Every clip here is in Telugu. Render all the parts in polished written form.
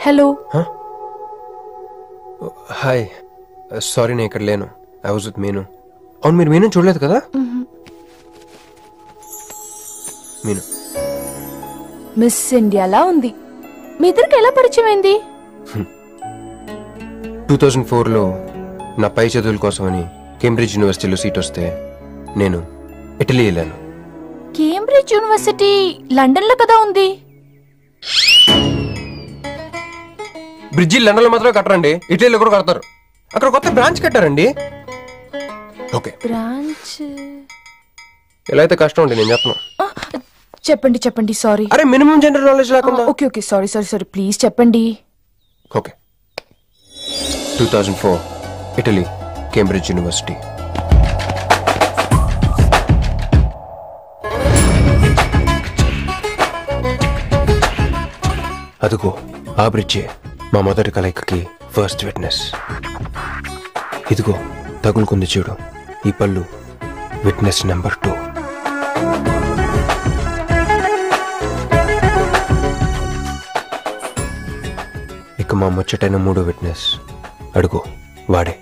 హలో. హాయ్, సారీ నేను ఇక్కడ లేను. ఐ వాజ్ విత్ మీను. అవును, మీరు మీను చూడలేదు కదా? మీను మిస్ ఇండియాలా ఉంది. మీ ఇద్దరికి ఎలా పరిచయం అయింది? 2004లో నా పై చదువుల కోసమని కేంబ్రిడ్జ్ యూనివర్సిటీలో సీట్ వస్తే నేను ఇటలీ వెళ్ళాను. కేంబ్రిడ్జ్ యూనివర్సిటీ లండన్ లో కదా ఉంది. బ్రిడ్జి లండన్ లో మాత్రం కట్టరండి, ఇటలీలో కూడా కడతారు. అక్కడ కొత్త బ్రాంచ్ కట్టారండి. ఓకే, బ్రాంచ్ ఎలా అయితే కష్టం అండి, నేను చెప్పను. చెప్పండి చెప్పండి. సారీ. అరే మినిమం జనరల్ నాలెడ్జ్ లేకుండా. Okay okay, sorry sorry sorry, please చెప్పండి. Okay, 2004 Italy, Cambridge University. అదిగో ఆ బ్రిడ్జే మా మొదటి కలయికకి ఫస్ట్ విట్నెస్. ఇదిగో తగులుకుంది చూడు ఈ పళ్ళు, విట్నెస్ నెంబర్ 2. ఇక మా ముచ్చటైన 3వ విట్నెస్ అడుగు, వాడే.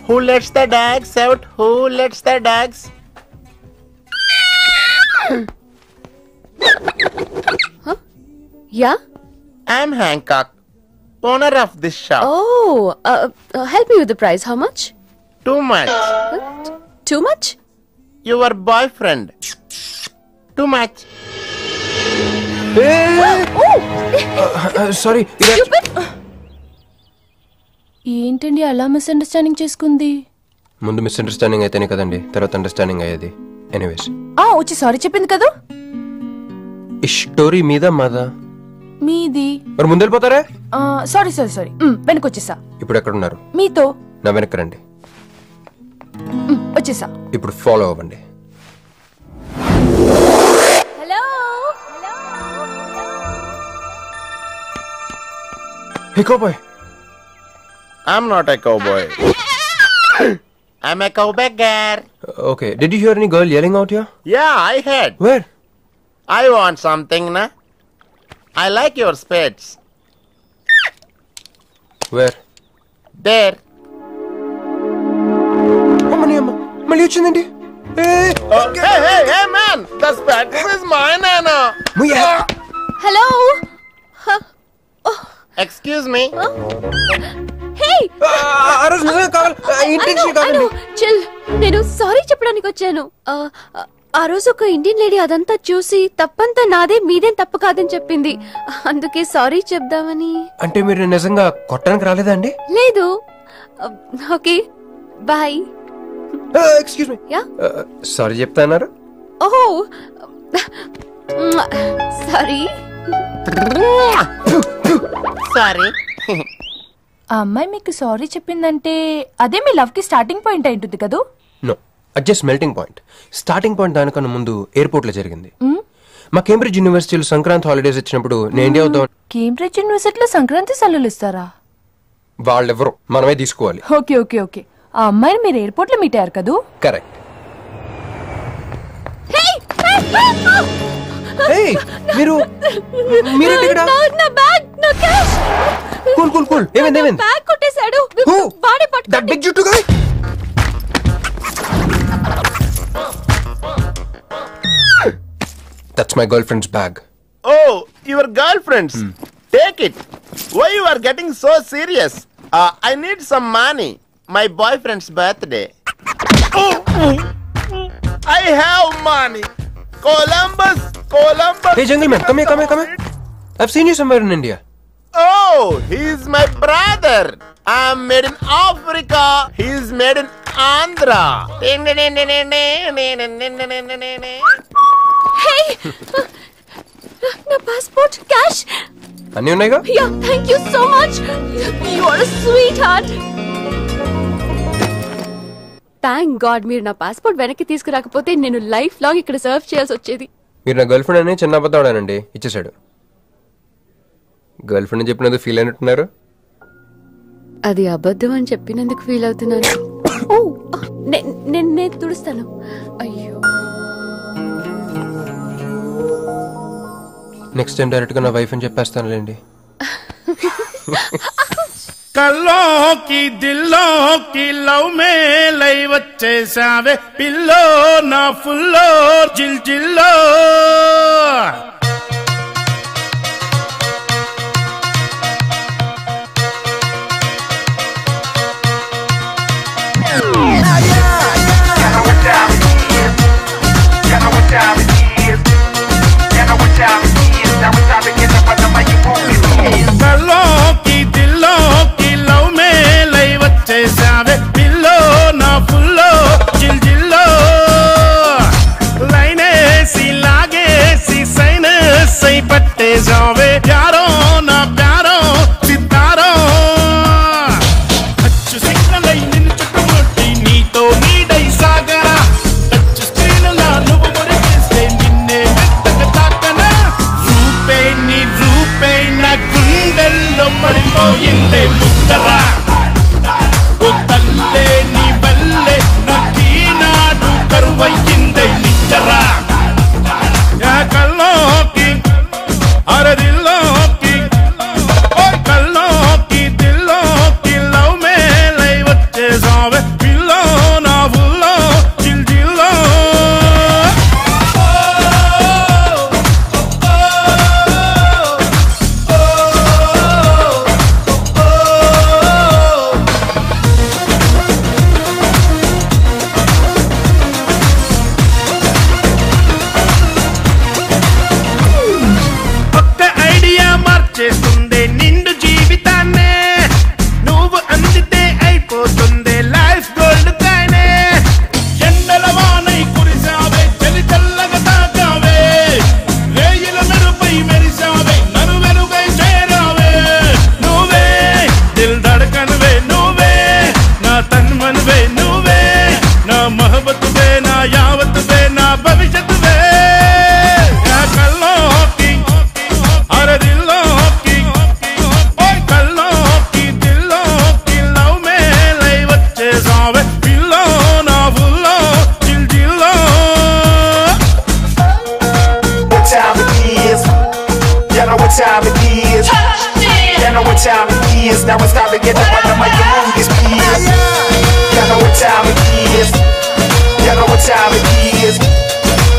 Who lets the dogs out? Who lets the dogs? Huh? Yeah? I'm Hancock, owner of this shop. Oh, help me with the price. How much? Too much. Too much? Your boyfriend. Too much. Sorry. ఏంటండి అలా మిస్అండర్స్టాండింగ్ చేసుకుంది? ముందు మిస్అండర్స్టాండింగ్ అయితేనే కదండి తర్వాత అండర్స్టాండింగ్ అయ్యేది. ఎనీవేస్, వచ్చి సారీ చెప్పింది కదా. ఈ స్టోరీ మీద మాదా? మీది. మరి ముందెళ్ళిపోతారా? సారీ సారీ సారీ, వెనకొచ్చేసా. ఇప్పుడు ఎక్కడున్నారు? మీతో. నా వెనక్కి రండి. వచ్చేసా. ఇప్పుడు ఫాలో అవ్వండి. Hello? Hey cowboy. I'm not a cowboy. I'm a cowbagger. Okay, did you hear any girl yelling out here? Yeah, I heard. Where? I want something, na? I like your spades. Where? There. అమ్మని అమ్మ, మళ్ళీ వచ్చిందండి. Hey, man! The spades is mine, Anna. Hello? Excuse me. Hey! ఆ రోజు నిజంగా కావాలి, ఇంటెన్షన్ కాదండి. Chill. నేను సారీ చెప్పడానికి వచ్చాను. ఆ రోజు ఒక ఇండియన్ లేడీ అదంతా చూసి తప్పంతా నాదే, మీదేం తప్పు కాదని చెప్పింది. అందుకే సారీ చెప్దామని. అంటే మీరు నిజంగా కొట్టడానికి రాలేదా అండి? లేదు. Okay, bye. Excuse me. Yeah, sorry చెప్తా అన్నారు. ఓహో సారీ. Sorry. ఆ అమ్మాయి మీకు సారీ చెప్పిందంటే అదే మీ లవ్ కి స్టార్టింగ్ పాయింట్ అయి ఉంటుంది కదా? నో, అది just melting point. Starting point దానికన్నా ముందు ఎయిర్పోర్ట్ లో జరిగింది. మా కేంబ్రిడ్జ్ యూనివర్సిటీలో సంక్రాంతి హాలిడేస్ ఇచ్చినప్పుడు నేను ఇండియా వద్దాం. కేంబ్రిడ్జ్ యూనివర్సిటీలో సంక్రాంతి సెలవులు ఇస్తారా? వాళ్ళెవరు, మనమే తీసుకోవాలి. Okay okay okay. ఆ అమ్మాయిని మీరు ఎయిర్పోర్ట్ లో మీట్ అయ్యారు కదా? కరెక్ట్. మీరు మీరేంటి ఇక్కడ? నా బ్యాగ్, నా క్యాష్. Cool cool cool. ఏమైంది? బ్యాగ్ కొట్టేశాడు. వాడే పట్టుకోండి. దట్ బిగ్ జుట్టు guy. That's my girlfriend's bag. Oh, your girlfriend's. Take it. Why you are getting so serious? I need some money. My boyfriend's birthday. I have money. Columbus. Hey gentleman, come here. I've seen you somewhere in India. Oh, he's my brother. I'm made in Africa. He's made in Andhra. Hey! నా పాస్పోర్ట్, క్యాష్ అన్నీ ఉన్నాయిగా? Yeah, thank you so much. You are a sweetheart. Thank God మీరు నా పాస్పోర్ట్ వెనక్కి తీసుకురాకపోతే నేను లైఫ్ లాంగ్ ఇక్కడ సర్వ్ చేయాల్సి వచ్చేది. మీరు నా గర్ల్ ఫ్రెండ్ అని చిన్న అబద్ధాడానండి, ఇచ్చేసాడు. గర్ల్ ఫ్రెండ్ చెప్పినందుకు ఫీల్ అయినట్టున్నారు. అది అబద్ధం అని చెప్పినందుకు ఫీల్ అవుతున్నాను. ఓ, నేను తుడుస్తాను. అయ్యో, నెక్స్ట్ టైం డైరెక్ట్ గా నా వైఫ్ అని చెప్పేస్తానులేండి. కల్లోకి దిల్లోకి లవ్ మే లై వచ్చేసావే పిల్లో నా ఫుల్లో జిల్ జిల్లో కల్లోకి దిల్లోకి లవ్ మే లై వచ్చేసావే పిల్లో నా ఫుల్లో జిల్ జిల్లో లైనేసి లాగేసి సైనస్ అయి పట్టేసావే ప్యారో నా ప్యారో సితారో అచ్చు సిగ్నల్ అయి నిన్ను చుట్టుముట్టి నీతో నీడై సాగరా టచ్ స్క్రీన్ లా నువ్వు మురిపిస్తే నిన్నే మెత్తగా తాకనా రూపే నా గుండెల్లో పడిపోయిందే ముద్దరా ఓ తల్లే నీ వల్లే నాకీనాడు కరువయ్యిందే నిద్దరా కల్లోకి అరదిల్లోకి కల్లోకి దిల్లోకి లవ్ మే లై వచ్చేసావే పిల్లో నా ఫుల్లో జిల్ జిల్లో చేస్తుంది నిండు జీవితాన్నే నువ్వు అందితే అయిపోతుంది లైఫ్ గోల్డ్ కానే ఎండల వానై కురిసావే చలి చల్లగా తాకావే రేయిల మెరుపై మెరిసావే నరు వెలుగై చేరావే నువ్వే దిల్ ధడకన్వే నువ్వే నా తన్మన్వే నువ్వే నా మహబత్వే నా యావత్వే నా భవిష్యత్తువే కల్లోకి అరదిల్లో time it is. You know what time it is. Now it's time to get up on the mic and move this piece. You know what time it is. You know what time it is.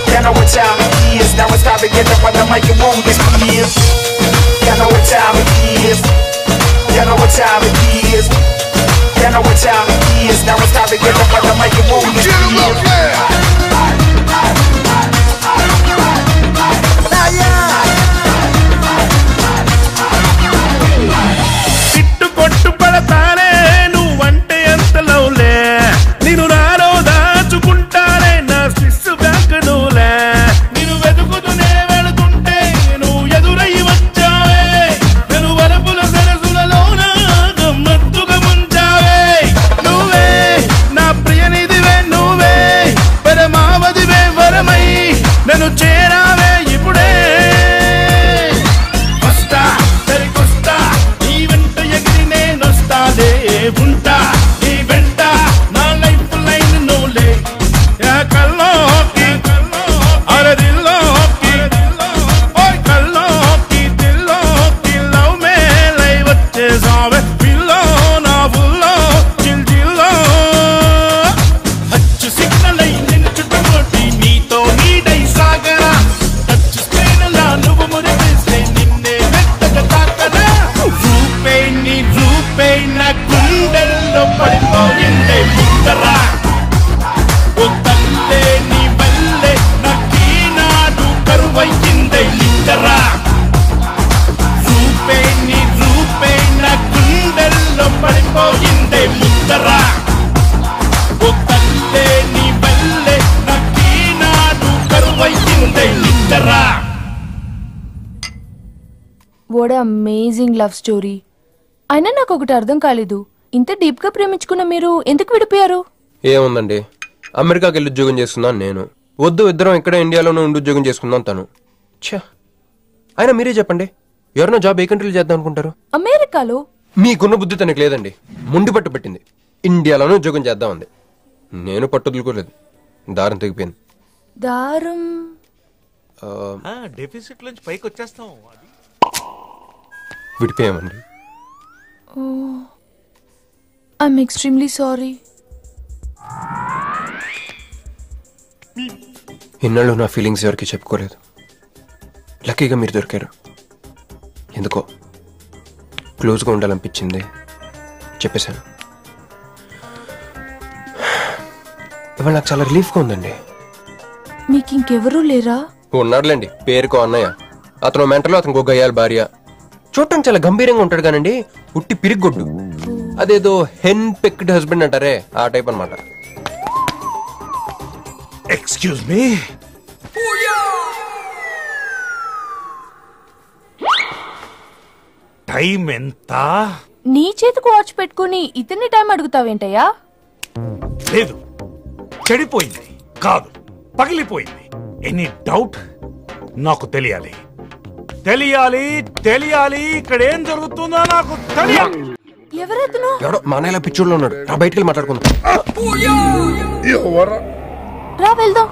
You know what time it is. Now it's time to get up on the mic and move this piece. You know what time it is. You know what time it is. You know what time it is. Now it's time to get up on the mic and move this piece. కొట్టు పడతానే నువ్వంటే ఎంత లవ్లే నేను నాలో దాచుకుంటానే నా సిస్సు బ్యాంక్ నువ్వులే నేను వెతుకుతూనే వెళుతుంటే నువ్వు ఎదురై వచ్చావే నేను వరపుల సరసులలోన గమ్మత్తుగా ముంచావే నువ్వే నా ప్రియనిధివే నువ్వే పరమావధివే వరమై నన్ను చేరావే ఇప్పుడే వస్తా సరికొస్తా నీ వెంట ఎగిరి నేనొస్తాలే ఉంటా నీ వెంట నా లైఫ్ లైన్ నువ్వులే కల్లోకి అరదిల్లోకి కల్లోకి దిల్లోకి లవ్ మే లై వచ్చేసావే పిల్లో నా ఫుల్లో జిల్ జిల్లో అచ్చు సిగ్నల్ అయి నిన్ను చుట్టుముట్టి నీతో నీడై సాగరా టచ్ స్క్రీన్ లా నువ్వు మురిపిస్తే నిన్నే మెత్తగా తాకనా రూపే నా గుండెల్లో పడిపోయిందే ముద్దరా ఓ తల్లే నీ వల్లే నాకీనాడు కరువయ్యిందే నిద్దరా రూపే నా గుండెల్లో పడిపోయిందే ముద్దరా ఓ తల్లే నీ వల్లే నాకీనాడు కరువయ్యిందే నిద్దరా వాట్ అమేజింగ్ లవ్ స్టోరీ. అయినా నాకు ఒకటి అర్థం కాలేదు, ఇంత డీప్ గా ప్రేమించుకున్న మీరు ఎందుకు విడిపోయారు? ఏముందండి, అమెరికాకి వెళ్ళి ఉద్యోగం చేస్తున్నాను నేను, వద్దు ఇద్దరం ఇక్కడ ఇండియాలోనే ఉండి ఉద్యోగం చేసుకుందాం తను. ఛా, అయినా మీరే చెప్పండి, ఎవరైనా జాబ్ ఏ కంట్రీలో చేద్దాం అనుకుంటారు? అమెరికాలో. మీకున్న బుద్ధి తనకి లేదండి, ముండి పట్టు పెట్టింది, ఇండియాలోనే ఉద్యోగం చేద్దామంది. నేను పట్టుదలుకోలేదు, దారం తెగిపోయింది. దారం డెఫిసిట్ నుంచి పైకి వచ్చేస్తాం. విడిపోయామండి. I'm extremely sorry. ఇన్నాళ్ళు నా ఫీలింగ్స్ ఎవరికి చెప్పుకోలేదు. లక్కీగా మీరు దొరికారు. ఎందుకో క్లోజ్గా ఉండాలనిపించింది, చెప్పేశాను. ఇవాళ నాకు చాలా రిలీఫ్గా ఉందండి. మీకు ఇంకెవరూ లేరా? ఉన్నారులేండి, పేరుకో అన్నయ్య. అతను మెంటలో, అతను గొగ్గయ్యాలి భార్య. చూడటానికి చాలా గంభీరంగా ఉంటాడు కానండి, ఉట్టి పిరిగొడ్డు. అదేదో హెన్ పెక్డ్ హస్బెండ్ అంటారే, ఆ టైప్ అన్నమాట. Excuse me. టైం ఎంత? నీ చేతికి వాచ్ పెట్టుకుని ఇతన్ని టైం అడుగుతావేంటయ్యా? లేదు, చెడిపోయింది కాదు, పగిలిపోయింది. Any doubt? నాకు తెలియాలి, తెలియాలి, తెలియాలి. ఇక్కడ ఏం జరుగుతుందో నాకు తెలియాలి. ఎవరెతను? ఎవడో మానేలా పిచ్చోళ్ళు ఉన్నాడు. రా బయటికి వెళ్ళి మాట్లాడుకుందాం. రా వెళ్దాం.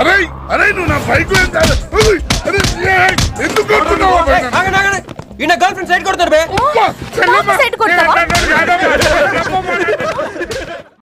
అరే అరే నువ్వు నా బైక్ గర్ల్ ఫ్రెండ్ సైడ్ కొడతారు బే. సైడ్ కొడతావా?